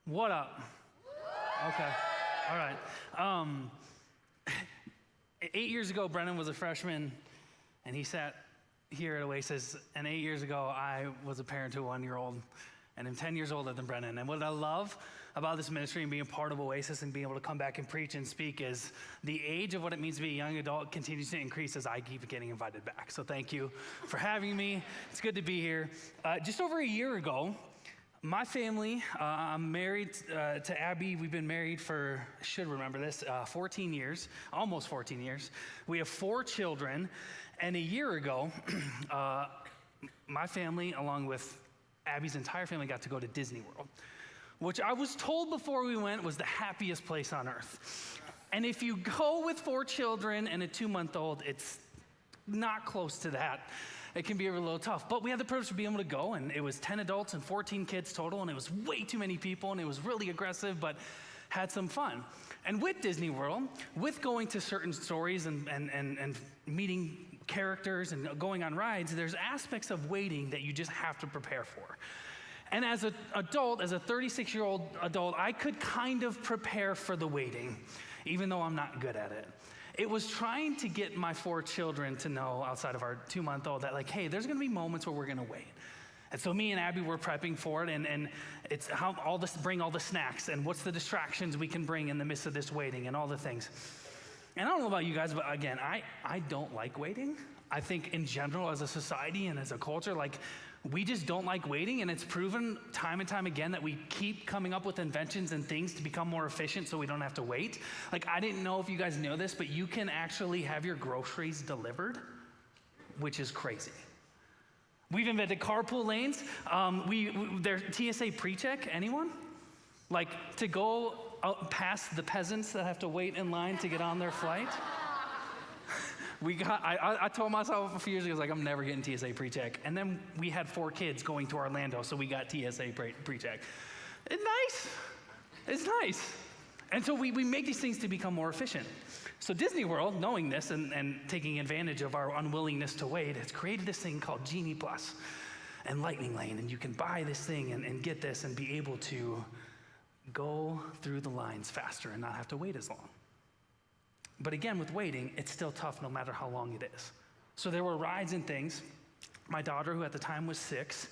What up? Okay, all right. 8 years ago, Brennan was a freshman, and he sat here at Oasis, and 8 years ago, I was a parent to a 1-year-old, and I'm 10 years older than Brennan. And what I love about this ministry and being a part of Oasis and being able to come back and preach and speak is the age of what it means to be a young adult continues to increase as I keep getting invited back. So thank you for having me. It's good to be here. Just over a year ago, my family, I'm married to Abby. We've been married for, I should remember this, 14 years, almost 14 years. We have 4 children. And a year ago, my family, along with Abby's entire family, got to go to Disney World, which I was told before we went was the happiest place on earth. And if you go with 4 children and a 2-month-old, it's not close to that. It can be a little tough. But we had the privilege of being able to go, and it was 10 adults and 14 kids total, and it was way too many people, and it was really aggressive, but had some fun. And with Disney World, with going to certain stories and meeting characters and going on rides, there's aspects of waiting that you just have to prepare for. And as an adult, as a 36-year-old adult, I could kind of prepare for the waiting, even though I'm not good at it. It was trying to get my 4 children to know, outside of our 2-month-old, that like, hey, there's gonna be moments where we're gonna wait. And so me and Abby were prepping for it, and it's how bring all the snacks, and what's the distractions we can bring in the midst of this waiting, and all the things. And I don't know about you guys, but again, I don't like waiting. I think in general, as a society and as a culture, like, we just don't like waiting, and it's proven time and time again that we keep coming up with inventions and things to become more efficient so we don't have to wait. Like, I didn't know if you guys know this, but you can actually have your groceries delivered, which is crazy. We've invented carpool lanes. There's TSA pre-check, anyone? Like, to go out past the peasants that have to wait in line to get on their flight. I told myself a few years ago, I was like, I'm never getting TSA pre-check. And then we had 4 kids going to Orlando, so we got TSA pre-check. It's nice. It's nice. And so we make these things to become more efficient. So Disney World, knowing this and taking advantage of our unwillingness to wait, has created this thing called Genie Plus and Lightning Lane. And you can buy this thing and get this and be able to go through the lines faster and not have to wait as long. But again, with waiting, it's still tough no matter how long it is. So there were rides and things. My daughter, who at the time was 6,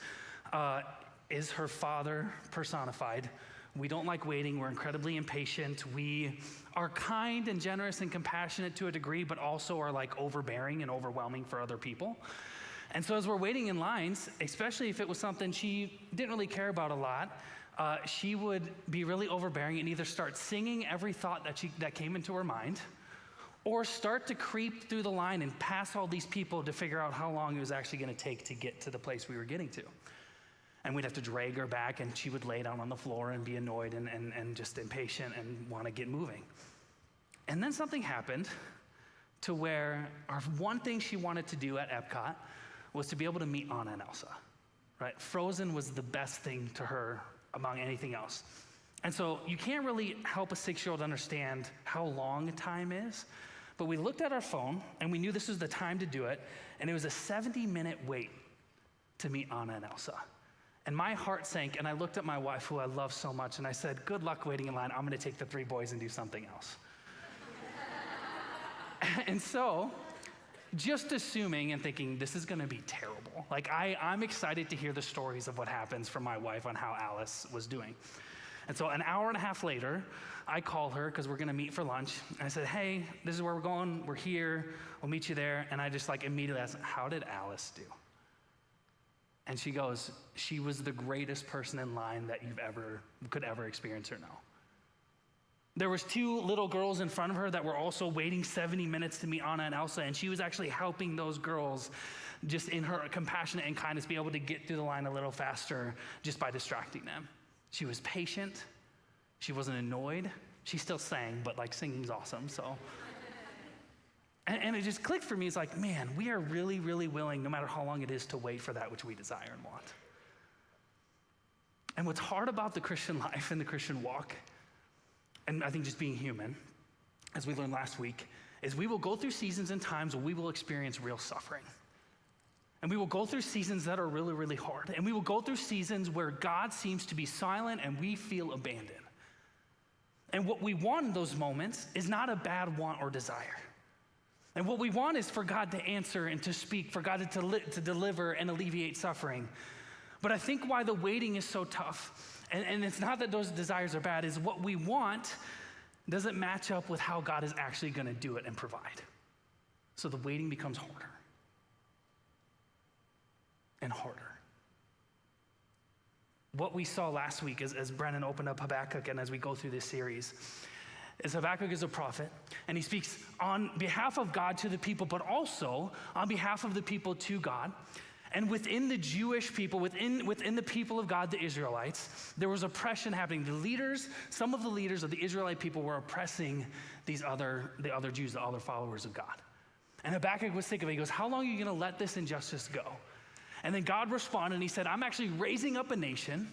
is her father personified. We don't like waiting. We're incredibly impatient. We are kind and generous and compassionate to a degree, but also are like overbearing and overwhelming for other people. And so as we're waiting in lines, especially if it was something she didn't really care about a lot, she would be really overbearing and either start singing every thought that came into her mind, or start to creep through the line and pass all these people to figure out how long it was actually gonna take to get to the place we were getting to. And we'd have to drag her back, and she would lay down on the floor and be annoyed and just impatient and wanna get moving. And then something happened to where our one thing she wanted to do at Epcot was to be able to meet Anna and Elsa, right? Frozen was the best thing to her among anything else. And so you can't really help a 6-year-old understand how long time is, but we looked at our phone and we knew this was the time to do it, and it was a 70-minute wait to meet Anna and Elsa. And my heart sank, and I looked at my wife, who I love so much, and I said, good luck waiting in line. I'm gonna take the 3 boys and do something else. And so, just assuming and thinking this is gonna be terrible. Like, I'm excited to hear the stories of what happens from my wife on how Alice was doing. And so an hour and a half later, I call her because we're gonna meet for lunch. And I said, hey, this is where we're going. We're here. We'll meet you there. And I just like immediately asked, how did Alice do? And she goes, she was the greatest person in line that could ever experience or know. There was 2 little girls in front of her that were also waiting 70 minutes to meet Anna and Elsa, and she was actually helping those girls just in her compassionate and kindness be able to get through the line a little faster just by distracting them. She was patient. She wasn't annoyed. She still sang, but like singing's awesome, so. And it just clicked for me. It's like, man, we are really, really willing, no matter how long it is, to wait for that which we desire and want. And what's hard about the Christian life and the Christian walk, and I think just being human, as we learned last week, is we will go through seasons and times where we will experience real suffering. And we will go through seasons that are really, really hard. And we will go through seasons where God seems to be silent and we feel abandoned. And what we want in those moments is not a bad want or desire. And what we want is for God to answer and to speak, for God to deliver and alleviate suffering. But I think why the waiting is so tough, and it's not that those desires are bad, is what we want doesn't match up with how God is actually going to do it and provide. So the waiting becomes harder and harder. What we saw last week as Brennan opened up Habakkuk and as we go through this series is Habakkuk is a prophet, and he speaks on behalf of God to the people, but also on behalf of the people to God. And within the Jewish people, within the people of God, the Israelites, there was oppression happening. Some of the leaders of the Israelite people were oppressing the other Jews, the other followers of God. And Habakkuk was sick of it. He goes, how long are you going to let this injustice go? And then God responded and he said, I'm actually raising up a nation.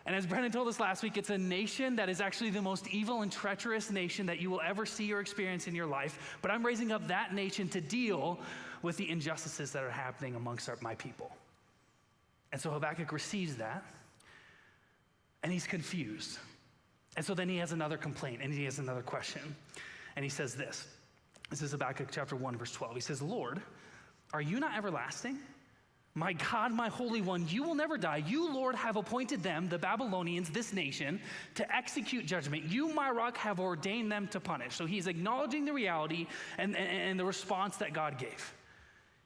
And as Brennan told us last week, it's a nation that is actually the most evil and treacherous nation that you will ever see or experience in your life. But I'm raising up that nation to deal with the injustices that are happening amongst my people. And so Habakkuk receives that, and he's confused. And so then he has another complaint, and he has another question. And he says this. This is Habakkuk chapter 1, verse 12. He says, Lord, are you not everlasting? My God, my Holy One, you will never die. You, Lord, have appointed them, the Babylonians, this nation, to execute judgment. You, my rock, have ordained them to punish. So he's acknowledging the reality and the response that God gave.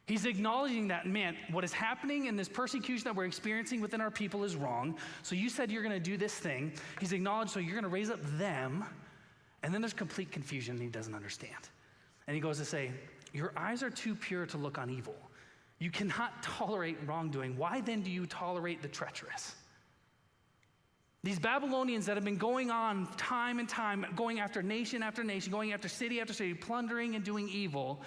He's acknowledging that, man, what is happening in this persecution that we're experiencing within our people is wrong. So you said you're going to do this thing. He's acknowledged, so you're going to raise up them. And then there's complete confusion, and he doesn't understand. And he goes to say, your eyes are too pure to look on evil. You cannot tolerate wrongdoing. Why then do you tolerate the treacherous? These Babylonians that have been going on time and time, going after nation after nation, going after city, plundering and doing evil,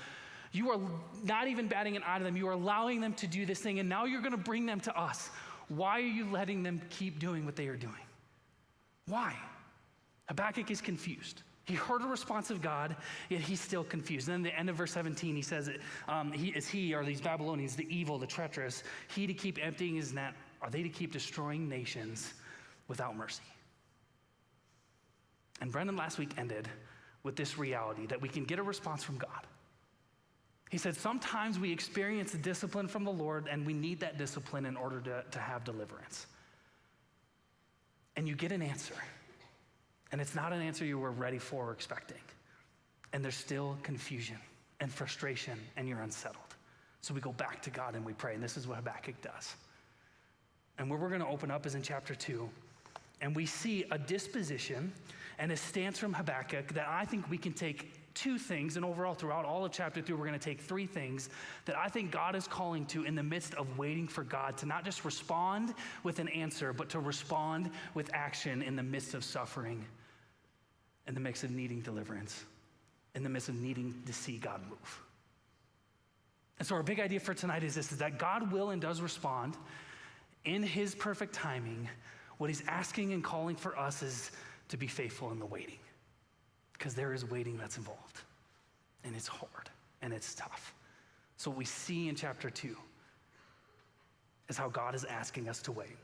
you are not even batting an eye to them. You are allowing them to do this thing, and now you're going to bring them to us. Why are you letting them keep doing what they are doing? Why? Habakkuk is confused. He heard a response of God, yet he's still confused. And then at the end of verse 17, he says, he or these Babylonians, the evil, the treacherous, he to keep emptying his net, are they to keep destroying nations without mercy? And Brendan last week ended with this reality that we can get a response from God. He said, sometimes we experience discipline from the Lord, and we need that discipline in order to have deliverance. And you get an answer. And it's not an answer you were ready for or expecting. And there's still confusion and frustration, and you're unsettled. So we go back to God and we pray, and this is what Habakkuk does. And where we're going to open up is in chapter 2, and we see a disposition and a stance from Habakkuk that I think we can take two things, and overall throughout all of chapter 3, we're going to take three things that I think God is calling to in the midst of waiting for God to not just respond with an answer, but to respond with action in the midst of suffering, in the midst of needing deliverance, in the midst of needing to see God move. And so our big idea for tonight is this, is that God will and does respond in his perfect timing. What he's asking and calling for us is to be faithful in the waiting, because there is waiting that's involved, and it's hard, and it's tough. So what we see in chapter 2 is how God is asking us to wait.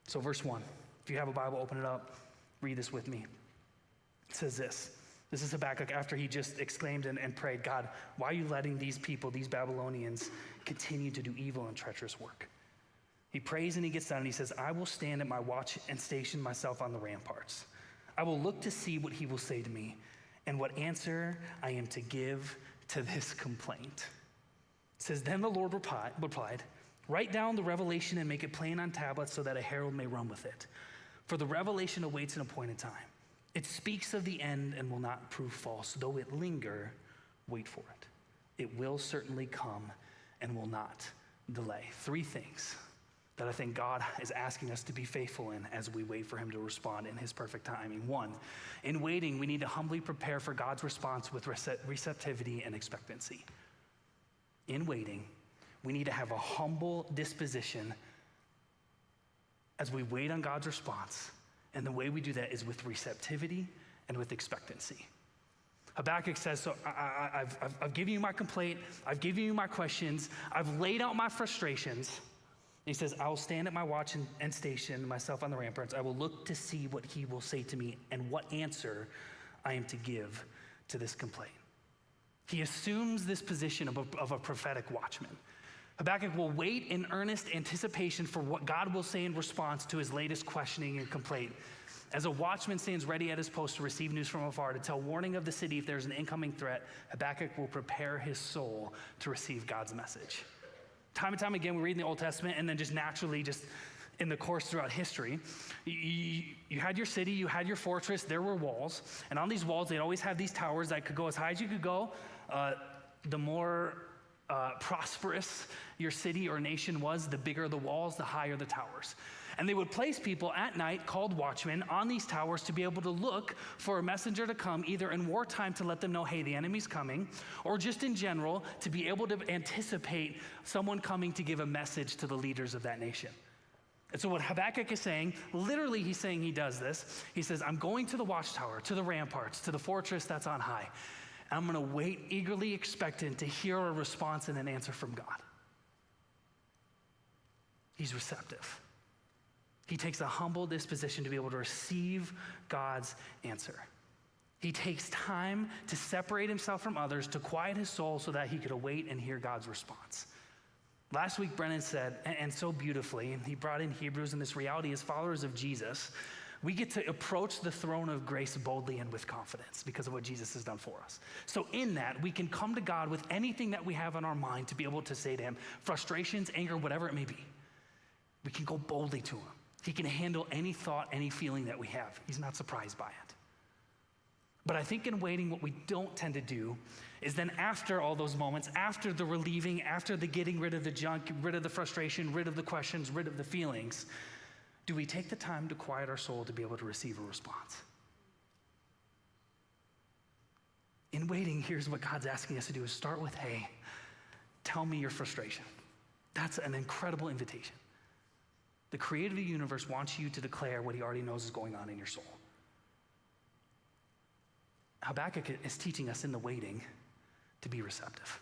So verse 1, if you have a Bible, open it up, read this with me. It says this. This is Habakkuk after he just exclaimed and prayed, God, why are you letting these people, these Babylonians, continue to do evil and treacherous work? He prays and he gets down and he says, I will stand at my watch and station myself on the ramparts. I will look to see what he will say to me and what answer I am to give to this complaint. It says, then the Lord replied, write down the revelation and make it plain on tablets so that a herald may run with it. For the revelation awaits an appointed time. It speaks of the end and will not prove false. Though it linger, wait for it. It will certainly come and will not delay. Three things that I think God is asking us to be faithful in as we wait for him to respond in his perfect timing. One, in waiting, we need to humbly prepare for God's response with receptivity and expectancy. In waiting, we need to have a humble disposition as we wait on God's response. And the way we do that is with receptivity and with expectancy. Habakkuk says, so I've given you my complaint. I've given you my questions. I've laid out my frustrations. He says, I will stand at my watch and station myself on the ramparts. I will look to see what he will say to me and what answer I am to give to this complaint. He assumes this position of a prophetic watchman. Habakkuk will wait in earnest anticipation for what God will say in response to his latest questioning and complaint. As a watchman stands ready at his post to receive news from afar, to tell warning of the city if there's an incoming threat, Habakkuk will prepare his soul to receive God's message. Time and time again, we read in the Old Testament, and then just naturally, just in the course throughout history, you had your city, you had your fortress, there were walls, and on these walls, they'd always have these towers that could go as high as you could go. The more prosperous your city or nation was, the bigger the walls, the higher the towers. And they would place people at night called watchmen on these towers to be able to look for a messenger to come, either in wartime to let them know, hey, the enemy's coming, or just in general to be able to anticipate someone coming to give a message to the leaders of that nation. And so what Habakkuk is saying, literally he's saying he does this. He says, I'm going to the watchtower, to the ramparts, to the fortress that's on high. And I'm gonna wait eagerly expectant to hear a response and an answer from God. He's receptive. He takes a humble disposition to be able to receive God's answer. He takes time to separate himself from others, to quiet his soul so that he could await and hear God's response. Last week, Brennan said, and so beautifully, and he brought in Hebrews and this reality as followers of Jesus, we get to approach the throne of grace boldly and with confidence because of what Jesus has done for us. So in that, we can come to God with anything that we have on our mind to be able to say to him, frustrations, anger, whatever it may be. We can go boldly to him. He can handle any thought, any feeling that we have. He's not surprised by it. But I think in waiting, what we don't tend to do is then after all those moments, after the relieving, after the getting rid of the junk, rid of the frustration, rid of the questions, rid of the feelings, do we take the time to quiet our soul to be able to receive a response? In waiting, here's what God's asking us to do is start with, hey, tell me your frustration. That's an incredible invitation. The creator of the universe wants you to declare what he already knows is going on in your soul. Habakkuk is teaching us in the waiting to be receptive.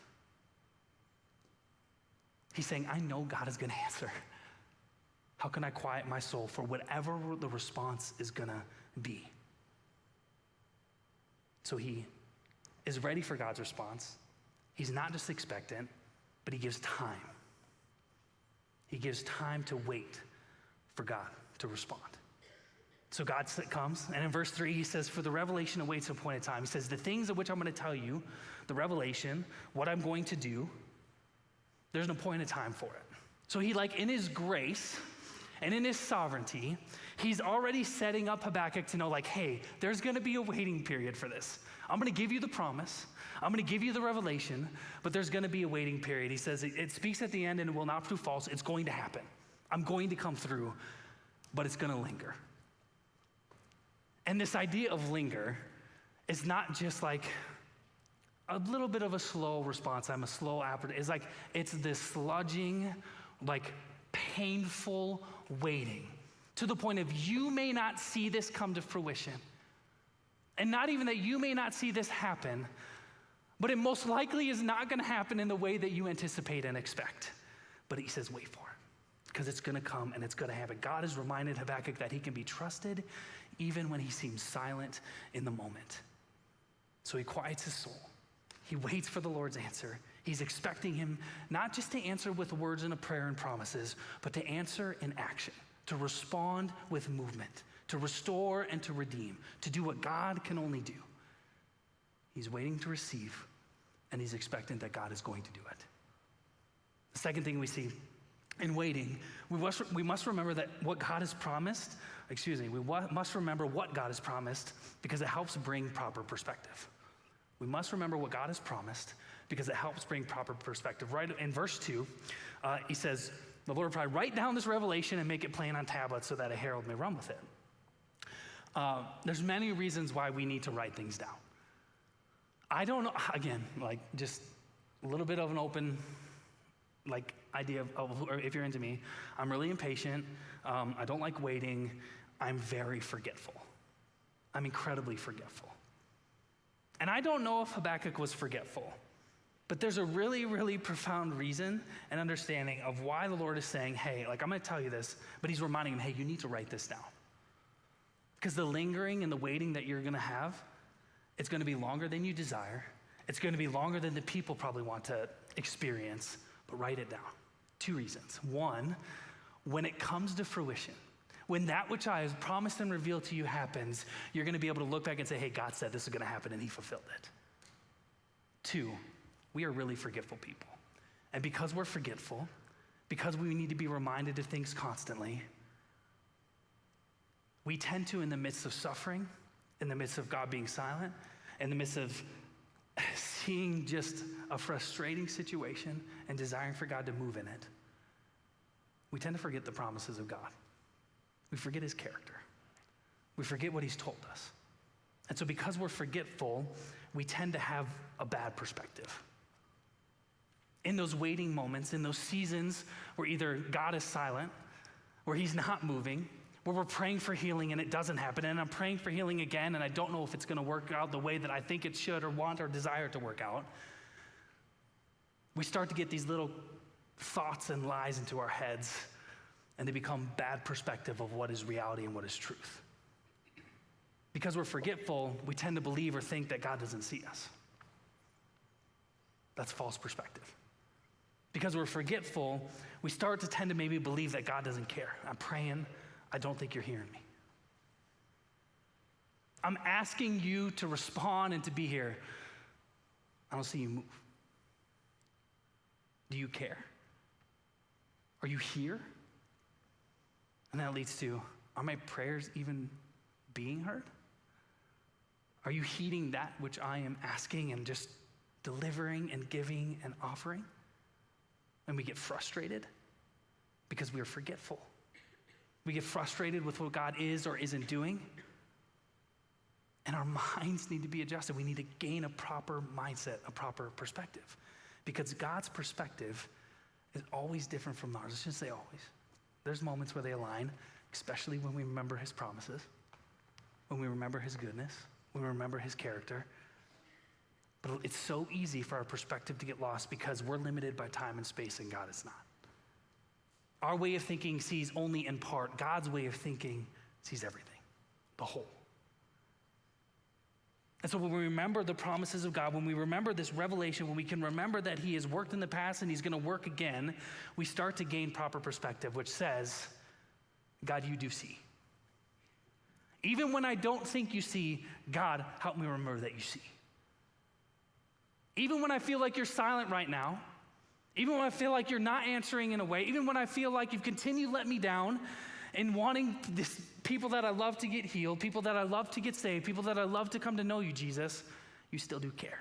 He's saying, I know God is going to answer. How can I quiet my soul for whatever the response is going to be? So he is ready for God's response. He's not just expectant, but he gives time. He gives time to wait for God to respond. So God comes, and in verse 3, he says, for the revelation awaits an appointed time. He says, the things of which I'm going to tell you, the revelation, what I'm going to do, there's an appointed time for it. So he, like in his grace and in his sovereignty, he's already setting up Habakkuk to know, like, hey, there's going to be a waiting period for this. I'm going to give you the promise. I'm going to give you the revelation, but there's going to be a waiting period. He says, it speaks at the end and it will not prove false. It's going to happen. I'm going to come through, but it's going to linger. And this idea of linger is not just like a little bit of a slow response. I'm a slow appetite. It's like, it's this sludging, like painful waiting to the point of you may not see this come to fruition. And not even that you may not see this happen, but it most likely is not going to happen in the way that you anticipate and expect. But he says, wait for it, because it's going to come and it's going to happen. God has reminded Habakkuk that he can be trusted even when he seems silent in the moment. So he quiets his soul. He waits for the Lord's answer. He's expecting him not just to answer with words and a prayer and promises, but to answer in action, to respond with movement, to restore and to redeem, to do what God can only do. He's waiting to receive, and he's expectant that God is going to do it. The second thing we see in waiting, we must remember that what God has promised, we must remember what God has promised because it helps bring proper perspective. We must remember what God has promised because it helps bring proper perspective. Right in verse 2, he says, the Lord will probably write down this revelation and make it plain on tablets so that a herald may run with it. There's many reasons why we need to write things down. I don't know, again, like just a little bit of an open idea of if you're into me. I'm really impatient. I don't like waiting. I'm very forgetful. I'm incredibly forgetful. And I don't know if Habakkuk was forgetful, but there's a really, really profound reason and understanding of why the Lord is saying, hey, like I'm gonna tell you this, but he's reminding him, hey, you need to write this down. Because the lingering and the waiting that you're gonna have, it's gonna be longer than you desire. It's gonna be longer than the people probably want to experience, but write it down. 2 reasons. 1, when it comes to fruition, when that which I have promised and revealed to you happens, you're gonna be able to look back and say, hey, God said this is gonna happen and he fulfilled it. 2, we are really forgetful people. And because we're forgetful, because we need to be reminded of things constantly, we tend to, in the midst of suffering, in the midst of God being silent, in the midst of seeing just a frustrating situation and desiring for God to move in it, we tend to forget the promises of God. We forget his character. We forget what he's told us. And so because we're forgetful, we tend to have a bad perspective. In those waiting moments, in those seasons where either God is silent, where he's not moving, where we're praying for healing and it doesn't happen, and I'm praying for healing again and I don't know if it's gonna work out the way that I think it should or want or desire to work out, we start to get these little thoughts and lies into our heads, and they become bad perspective of what is reality and what is truth. Because we're forgetful, we tend to believe or think that God doesn't see us. That's false perspective. Because we're forgetful, we start to tend to maybe believe that God doesn't care. I'm praying, I don't think you're hearing me. I'm asking you to respond and to be here. I don't see you move. Do you care? Are you here? And that leads to, are my prayers even being heard? Are you heeding that which I am asking and just delivering and giving and offering? And we get frustrated because we are forgetful. We get frustrated with what God is or isn't doing. And our minds need to be adjusted. We need to gain a proper mindset, a proper perspective. Because God's perspective is always different from ours. Let's just say always. There's moments where they align, especially when we remember his promises, when we remember his goodness, when we remember his character. But it's so easy for our perspective to get lost because we're limited by time and space and God is not. Our way of thinking sees only in part. God's way of thinking sees everything, the whole. And so when we remember the promises of God, when we remember this revelation, when we can remember that he has worked in the past and he's gonna work again, we start to gain proper perspective, which says, God, you do see. Even when I don't think you see, God, help me remember that you see. Even when I feel like you're silent right now, even when I feel like you're not answering in a way, even when I feel like you've continued to let me down in wanting this people that I love to get healed, people that I love to get saved, people that I love to come to know you, Jesus, you still do care.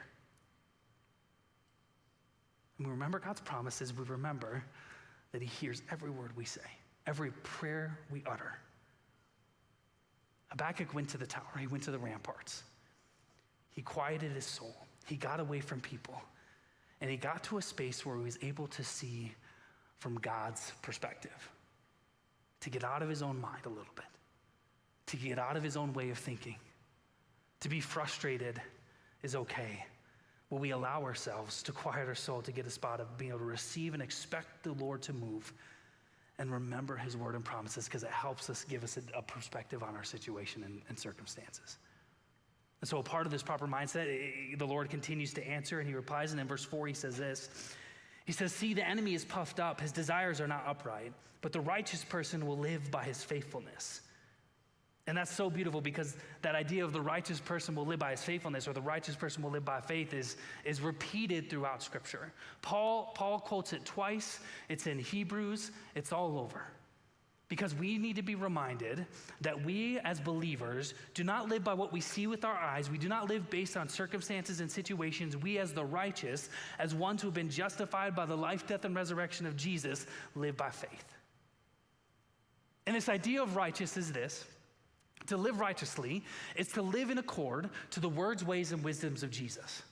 And we remember God's promises, we remember that he hears every word we say, every prayer we utter. Habakkuk went to the tower, he went to the ramparts. He quieted his soul. He got away from people. And he got to a space where he was able to see from God's perspective, to get out of his own mind a little bit, to get out of his own way of thinking. To be frustrated is okay. Will we allow ourselves to quiet our soul to get a spot of being able to receive and expect the Lord to move and remember his word and promises, because it helps us give us a perspective on our situation and circumstances. And so a part of this proper mindset, the Lord continues to answer, and he replies, and in verse 4 he says this. He says, see, the enemy is puffed up, his desires are not upright, but the righteous person will live by his faithfulness. And that's so beautiful, because that idea of the righteous person will live by his faithfulness, or the righteous person will live by faith, is repeated throughout Scripture. Paul quotes it twice. It's in Hebrews. It's all over. Because we need to be reminded that we as believers do not live by what we see with our eyes. We do not live based on circumstances and situations. We as the righteous, as ones who have been justified by the life, death, and resurrection of Jesus, live by faith. And this idea of righteous is this. To live righteously is to live in accord to the words, ways, and wisdoms of Jesus.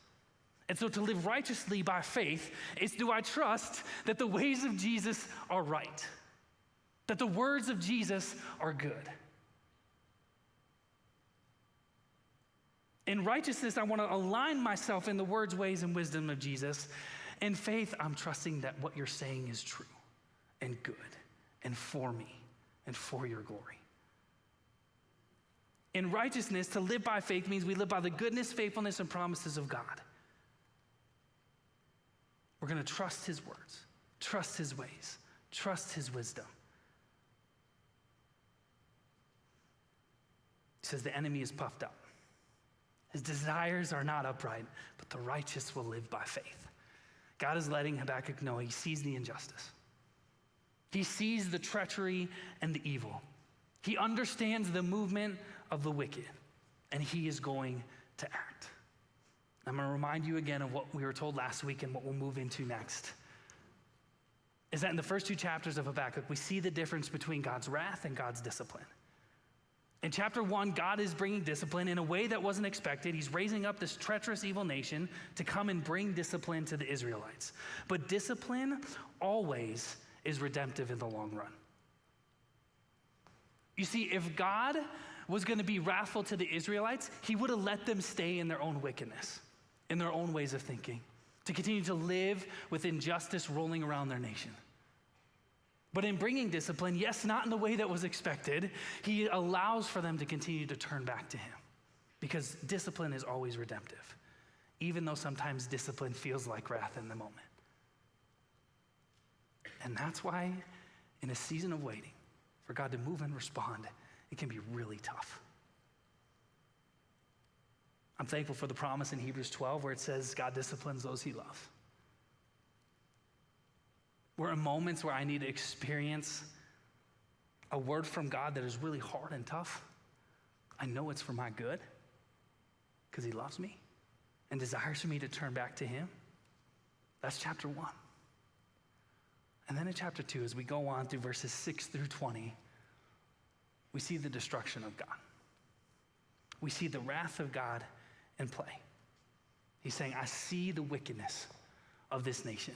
And so to live righteously by faith is, do I trust that the ways of Jesus are right? That the words of Jesus are good? In righteousness, I want to align myself in the words, ways, and wisdom of Jesus. In faith, I'm trusting that what you're saying is true and good and for me and for your glory. In righteousness, to live by faith means we live by the goodness, faithfulness, and promises of God. We're going to trust his words, trust his ways, trust his wisdom. He says the enemy is puffed up. His desires are not upright, but the righteous will live by faith. God is letting Habakkuk know he sees the injustice. He sees the treachery and the evil. He understands the movement of the wicked, and he is going to act. I'm going to remind you again of what we were told last week and what we'll move into next. Is that in the first 2 chapters of Habakkuk, we see the difference between God's wrath and God's discipline. In chapter 1, God is bringing discipline in a way that wasn't expected. He's raising up this treacherous, evil nation to come and bring discipline to the Israelites. But discipline always is redemptive in the long run. You see, if God was going to be wrathful to the Israelites, he would have let them stay in their own wickedness, in their own ways of thinking, to continue to live with injustice rolling around their nation. But in bringing discipline, yes, not in the way that was expected, he allows for them to continue to turn back to him, because discipline is always redemptive, even though sometimes discipline feels like wrath in the moment. And that's why in a season of waiting for God to move and respond, it can be really tough. I'm thankful for the promise in Hebrews 12 where it says God disciplines those he loves. We're in moments where I need to experience a word from God that is really hard and tough. I know it's for my good because he loves me and desires for me to turn back to him. That's chapter 1. And then in chapter 2, as we go on through verses 6 through 20, we see the destruction of God. We see the wrath of God in play. He's saying, I see the wickedness of this nation.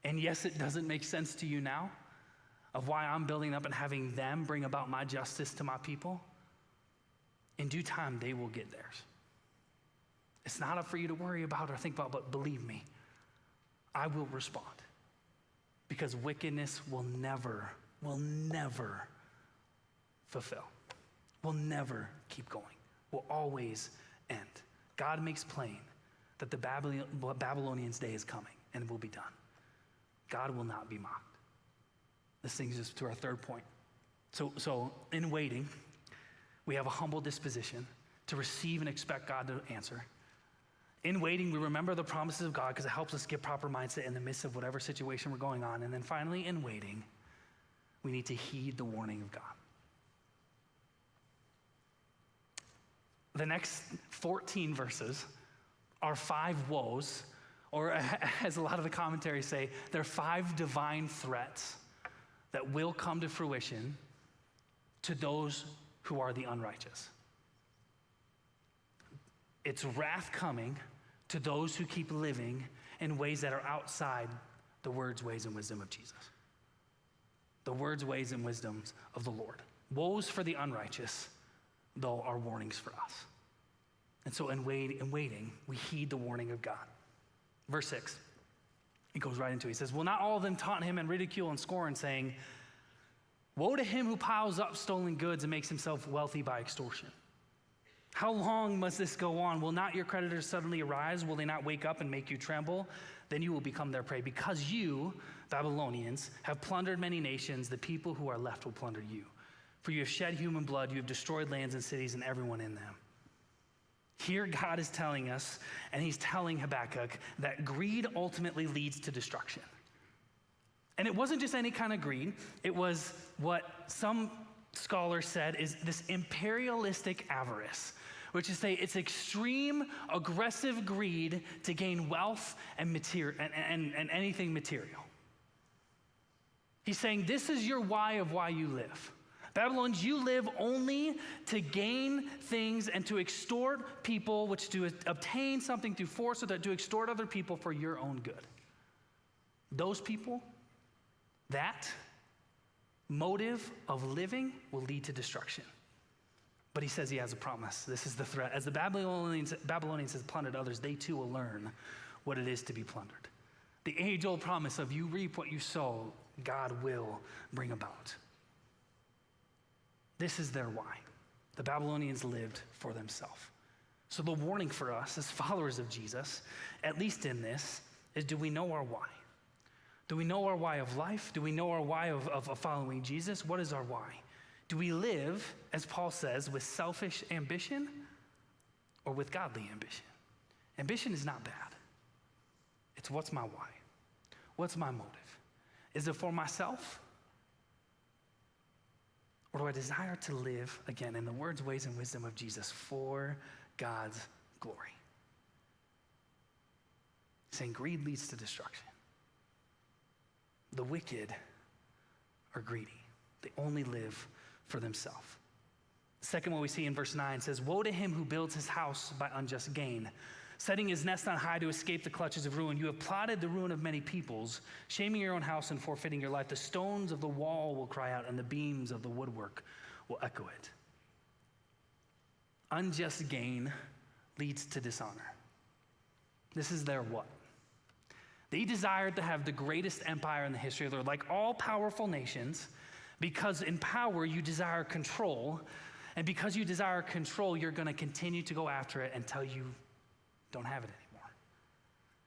And yes, it doesn't make sense to you now of why I'm building up and having them bring about my justice to my people. In due time, they will get theirs. It's not up for you to worry about or think about, but believe me, I will respond. Because wickedness will never fulfill. Will never keep going. Will always end. God makes plain that the Babylonians' day is coming and it will be done. God will not be mocked. This brings us to our third point. So in waiting, we have a humble disposition to receive and expect God to answer. In waiting, we remember the promises of God because it helps us get proper mindset in the midst of whatever situation we're going on. And then finally, in waiting, we need to heed the warning of God. The next 14 verses are 5 woes, or as a lot of the commentaries say, they're 5 divine threats that will come to fruition to those who are the unrighteous. It's wrath coming to those who keep living in ways that are outside the words, ways, and wisdom of Jesus. The words, ways, and wisdoms of the Lord. Woes for the unrighteous, though, are warnings for us. And so in waiting, we heed the warning of God. Verse 6, he goes right into it. He says, will not all of them taunt him and ridicule and scorn, saying, woe to him who piles up stolen goods and makes himself wealthy by extortion. How long must this go on? Will not your creditors suddenly arise? Will they not wake up and make you tremble? Then you will become their prey. Because you, Babylonians, have plundered many nations, the people who are left will plunder you. For you have shed human blood, you have destroyed lands and cities and everyone in them. Here God is telling us, and he's telling Habakkuk, that greed ultimately leads to destruction. And it wasn't just any kind of greed. It was what some scholars said is this imperialistic avarice, which is say it's extreme, aggressive greed to gain wealth and anything material. He's saying this is your why of why you live. Babylonians, you live only to gain things and to extort people, which to obtain something through force, or to extort other people for your own good. Those people, that motive of living will lead to destruction. But he says he has a promise. This is the threat. As the Babylonians have plundered others, they too will learn what it is to be plundered. The age-old promise of you reap what you sow, God will bring about. This is their why. The Babylonians lived for themselves. So the warning for us as followers of Jesus, at least in this, is do we know our why? Do we know our why of life? Do we know our why of following Jesus? What is our why? Do we live, as Paul says, with selfish ambition or with godly ambition? Ambition is not bad. It's what's my why? What's my motive? Is it for myself? Or do I desire to live, again, in the words, ways, and wisdom of Jesus, for God's glory? Saying greed leads to destruction. The wicked are greedy. They only live for themselves. The second one we see in verse 9 says, woe to him who builds his house by unjust gain, setting his nest on high to escape the clutches of ruin. You have plotted the ruin of many peoples, shaming your own house and forfeiting your life. The stones of the wall will cry out, and the beams of the woodwork will echo it. Unjust gain leads to dishonor. This is their what? They desired to have the greatest empire in the history of the world, like all powerful nations, because in power you desire control, and because you desire control, you're going to continue to go after it until you don't have it anymore.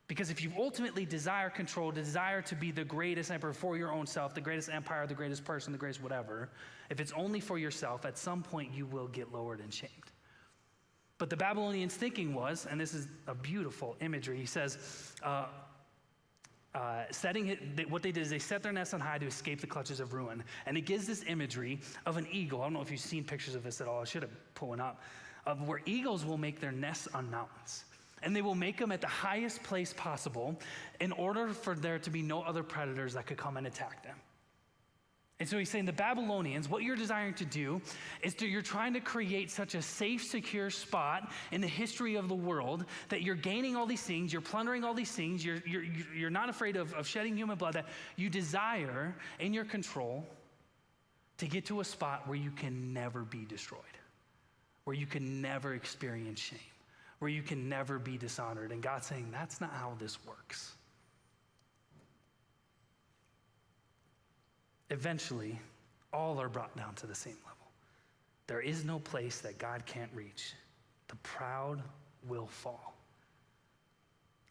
Because if you ultimately desire control, desire to be the greatest emperor for your own self, the greatest empire, the greatest person, the greatest whatever, if it's only for yourself, at some point you will get lowered and shamed. But the Babylonians' thinking was, and this is a beautiful imagery, he says, what they did is they set their nests on high to escape the clutches of ruin. And it gives this imagery of an eagle. I don't know if you've seen pictures of this at all. I should have pulled one up. Of where eagles will make their nests on mountains. And they will make them at the highest place possible in order for there to be no other predators that could come and attack them. And so he's saying the Babylonians, what you're desiring to do is you're trying to create such a safe, secure spot in the history of the world that you're gaining all these things, you're plundering all these things, you're not afraid of shedding human blood, that you desire in your control to get to a spot where you can never be destroyed, where you can never experience shame, where you can never be dishonored. And God's saying, that's not how this works. Eventually, all are brought down to the same level. There is no place that God can't reach. The proud will fall.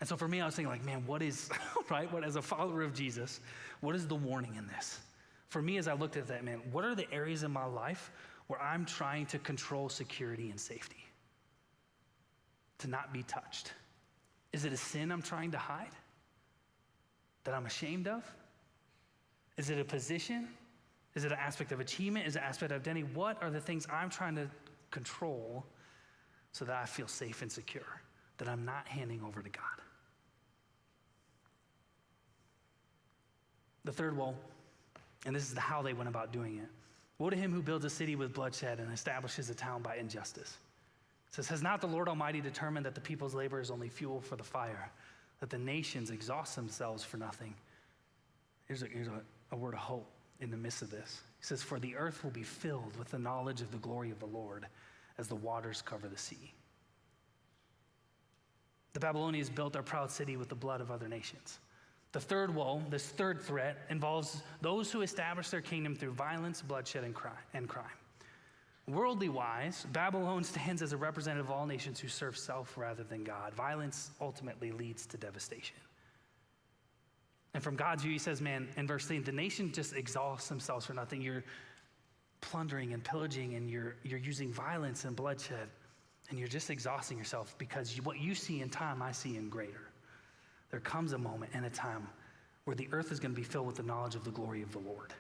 And so for me, I was thinking like, man, what is, right? What, as a follower of Jesus, what is the warning in this? For me, as I looked at that, man, what are the areas in my life where I'm trying to control security and safety? To not be touched. Is it a sin I'm trying to hide? That I'm ashamed of? Is it a position? Is it an aspect of achievement? Is it an aspect of identity? What are the things I'm trying to control so that I feel safe and secure, that I'm not handing over to God? The third woe, and this is how they went about doing it. Woe to him who builds a city with bloodshed and establishes a town by injustice. It says, has not the Lord Almighty determined that the people's labor is only fuel for the fire, that the nations exhaust themselves for nothing? Here's a word of hope in the midst of this. He says, for the earth will be filled with the knowledge of the glory of the Lord as the waters cover the sea. The Babylonians built their proud city with the blood of other nations. The third woe, this third threat, involves those who establish their kingdom through violence, bloodshed, and crime. Worldly wise, Babylon stands as a representative of all nations who serve self rather than God. Violence ultimately leads to devastation. And from God's view, he says, man, in verse 3, the nation just exhausts themselves for nothing. You're plundering and pillaging, and you're using violence and bloodshed, and you're just exhausting yourself because what you see in time, I see in greater. There comes a moment and a time where the earth is going to be filled with the knowledge of the glory of the Lord.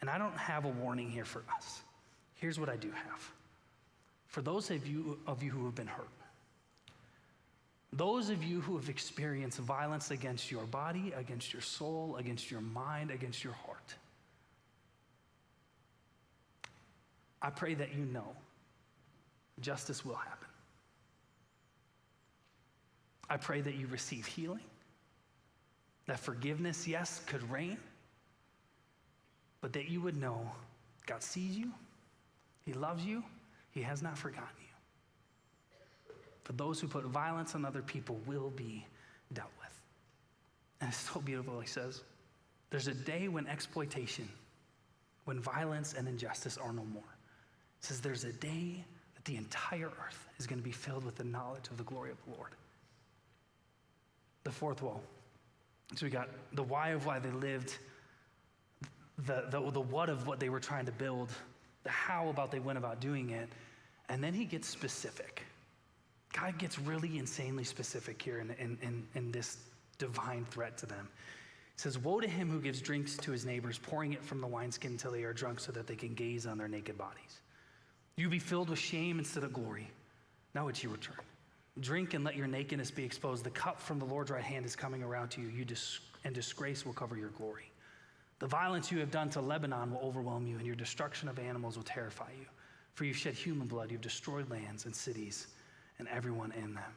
And I don't have a warning here for us. Here's what I do have. For those of you who have been hurt, those of you who have experienced violence against your body, against your soul, against your mind, against your heart, I pray that you know justice will happen. I pray that you receive healing, that forgiveness, yes, could reign, but that you would know God sees you, he loves you, He has not forgotten you. For those who put violence on other people will be dealt with. And it's so beautiful, he says. There's a day when exploitation, when violence and injustice are no more. He says there's a day that the entire earth is going to be filled with the knowledge of the glory of the Lord. The fourth woe. So we got the why of why they lived, the what of what they were trying to build, the how about they went about doing it, and then he gets specific. God gets really insanely specific here in this divine threat to them. He says, woe to him who gives drinks to his neighbors, pouring it from the wineskin until they are drunk so that they can gaze on their naked bodies. You be filled with shame instead of glory. Now it's your turn. Drink and let your nakedness be exposed. The cup from the Lord's right hand is coming around to you, and disgrace will cover your glory. The violence you have done to Lebanon will overwhelm you, and your destruction of animals will terrify you. For you've shed human blood, you've destroyed lands and cities and everyone in them.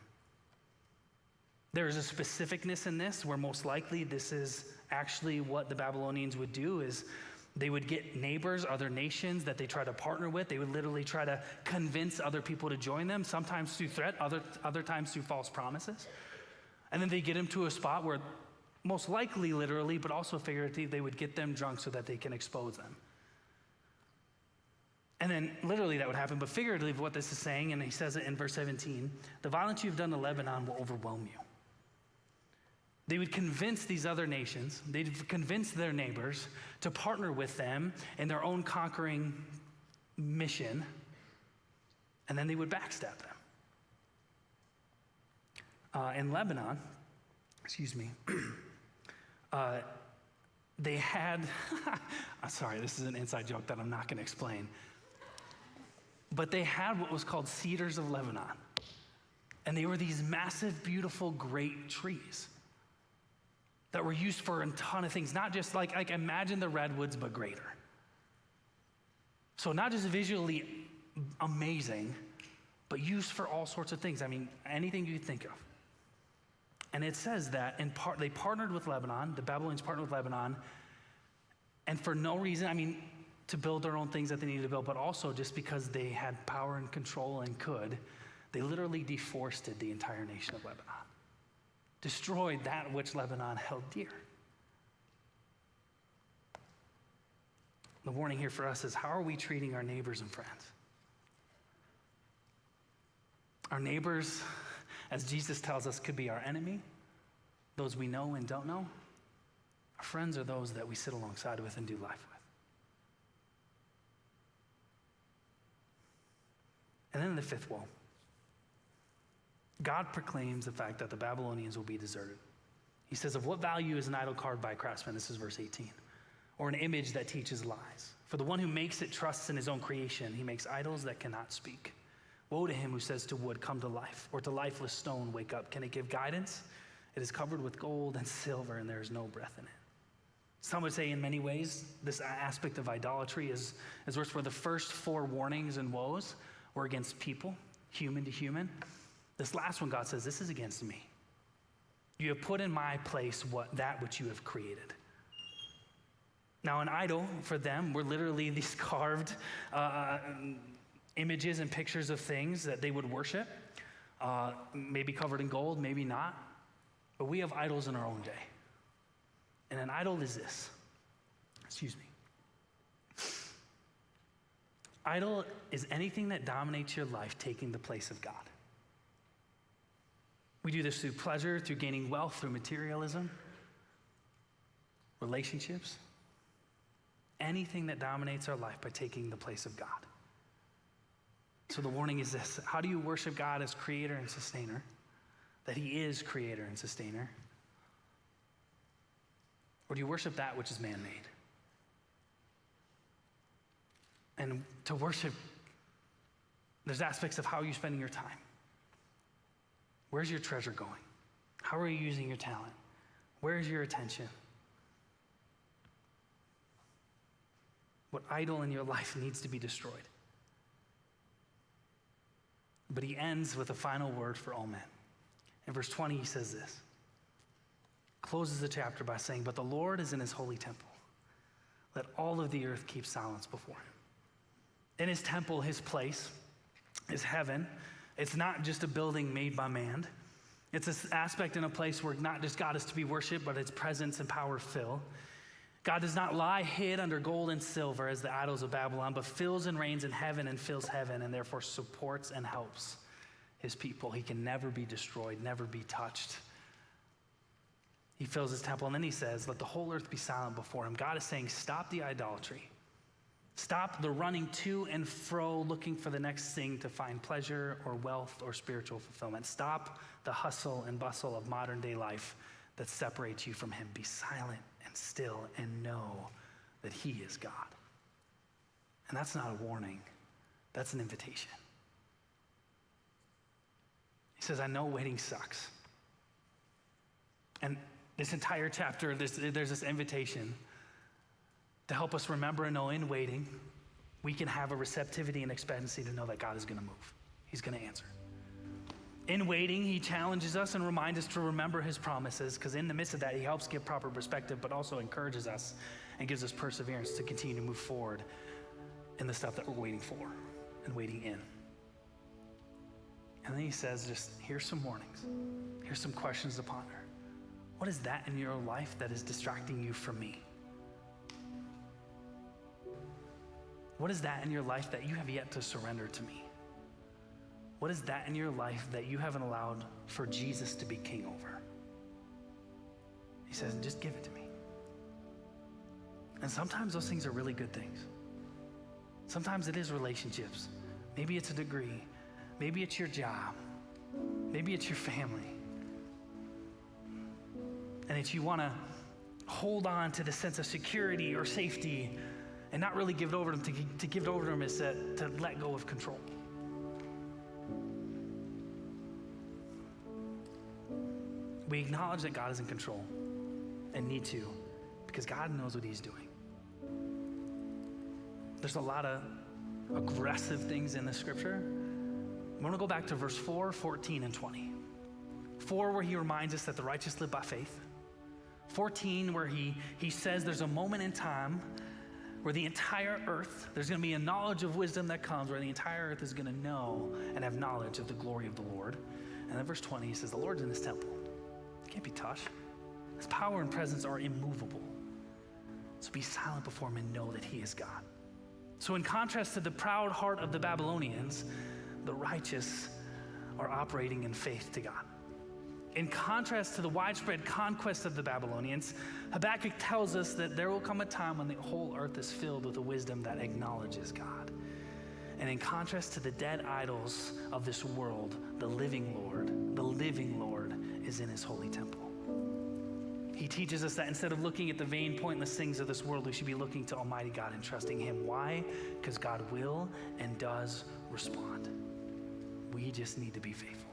There is a specificness in this where most likely this is actually what the Babylonians would do is they would get neighbors, other nations that they try to partner with. They would literally try to convince other people to join them, sometimes through threat, other times through false promises. And then they get them to a spot where most likely literally, but also figuratively, they would get them drunk so that they can expose them. And then literally that would happen, but figuratively what this is saying, and he says it in verse 17, the violence you've done to Lebanon will overwhelm you. They would convince these other nations, they'd convince their neighbors to partner with them in their own conquering mission, and then they would backstab them. In Lebanon, they had, I'm sorry, this is an inside joke that I'm not going to explain, but they had what was called cedars of Lebanon, and they were these massive, beautiful, great trees that were used for a ton of things, not just like imagine the redwoods, but greater. So not just visually amazing, but used for all sorts of things. I mean, anything you think of. And it says that they partnered with Lebanon, the Babylonians partnered with Lebanon, and for no reason, I mean, to build their own things that they needed to build, but also just because they had power and control and could, they literally deforested the entire nation of Lebanon. Destroyed that which Lebanon held dear. The warning here for us is, how are we treating our neighbors and friends? Our neighbors, as Jesus tells us, could be our enemy, those we know and don't know. Our friends are those that we sit alongside with and do life with. And then the fifth woe. God proclaims the fact that the Babylonians will be deserted. He says, of what value is an idol carved by a craftsman? This is verse 18. Or an image that teaches lies. For the one who makes it trusts in his own creation. He makes idols that cannot speak. Woe to him who says to wood, come to life, or to lifeless stone, wake up. Can it give guidance? It is covered with gold and silver, and there is no breath in it. Some would say in many ways, this aspect of idolatry is worse, where the first four warnings and woes were against people, human to human. This last one, God says, this is against me. You have put in my place that which you have created. Now, an idol for them were literally these carved images and pictures of things that they would worship, maybe covered in gold, maybe not. But we have idols in our own day. And an idol is this. Idol is anything that dominates your life, taking the place of God. We do this through pleasure, through gaining wealth, through materialism, relationships, anything that dominates our life by taking the place of God. So the warning is this: how do you worship God as creator and sustainer? That he is creator and sustainer? Or do you worship that which is man-made? And to worship, there's aspects of how you're spending your time. Where's your treasure going? How are you using your talent? Where's your attention? What idol in your life needs to be destroyed? But he ends with a final word for all men. In verse 20, he says this. Closes the chapter by saying, but the Lord is in his holy temple. Let all of the earth keep silence before him. In his temple, his place, is heaven. It's not just a building made by man. It's an aspect in a place where not just God is to be worshiped, but its presence and power fill. God does not lie hid under gold and silver as the idols of Babylon, but fills and reigns in heaven and fills heaven, and therefore supports and helps his people. He can never be destroyed, never be touched. He fills his temple, and then he says, let the whole earth be silent before him. God is saying, stop the idolatry. Stop the running to and fro, looking for the next thing to find pleasure or wealth or spiritual fulfillment. Stop the hustle and bustle of modern day life that separates you from him. Be silent and still and know that he is God. And that's not a warning. That's an invitation. He says, I know waiting sucks. And this entire chapter, there's this invitation to help us remember and know in waiting, we can have a receptivity and expectancy to know that God is going to move. He's going to answer. In waiting, he challenges us and reminds us to remember his promises, because in the midst of that, he helps give proper perspective, but also encourages us and gives us perseverance to continue to move forward in the stuff that we're waiting for and waiting in. And then he says, just here's some warnings. Here's some questions to ponder. What is that in your life that is distracting you from me? What is that in your life that you have yet to surrender to me? What is that in your life that you haven't allowed for Jesus to be king over? He says, just give it to me. And sometimes those things are really good things. Sometimes it is relationships. Maybe it's a degree. Maybe it's your job. Maybe it's your family. And if you want to hold on to the sense of security or safety and not really give it over to them, to give it over to them is to let go of control. We acknowledge that God is in control and need to, because God knows what he's doing. There's a lot of aggressive things in the scripture. I want to go back to verse 4, 14, and 20. 4, where he reminds us that the righteous live by faith. 14, where he says there's a moment in time where the entire earth, there's going to be a knowledge of wisdom that comes, where the entire earth is going to know and have knowledge of the glory of the Lord. And then verse 20, he says, the Lord's in his temple. It can't be touched. His power and presence are immovable. So be silent before him and know that he is God. So in contrast to the proud heart of the Babylonians, the righteous are operating in faith to God. In contrast to the widespread conquest of the Babylonians, Habakkuk tells us that there will come a time when the whole earth is filled with a wisdom that acknowledges God. And in contrast to the dead idols of this world, the living Lord is in his holy temple. He teaches us that instead of looking at the vain, pointless things of this world, we should be looking to Almighty God and trusting him. Why? Because God will and does respond. We just need to be faithful.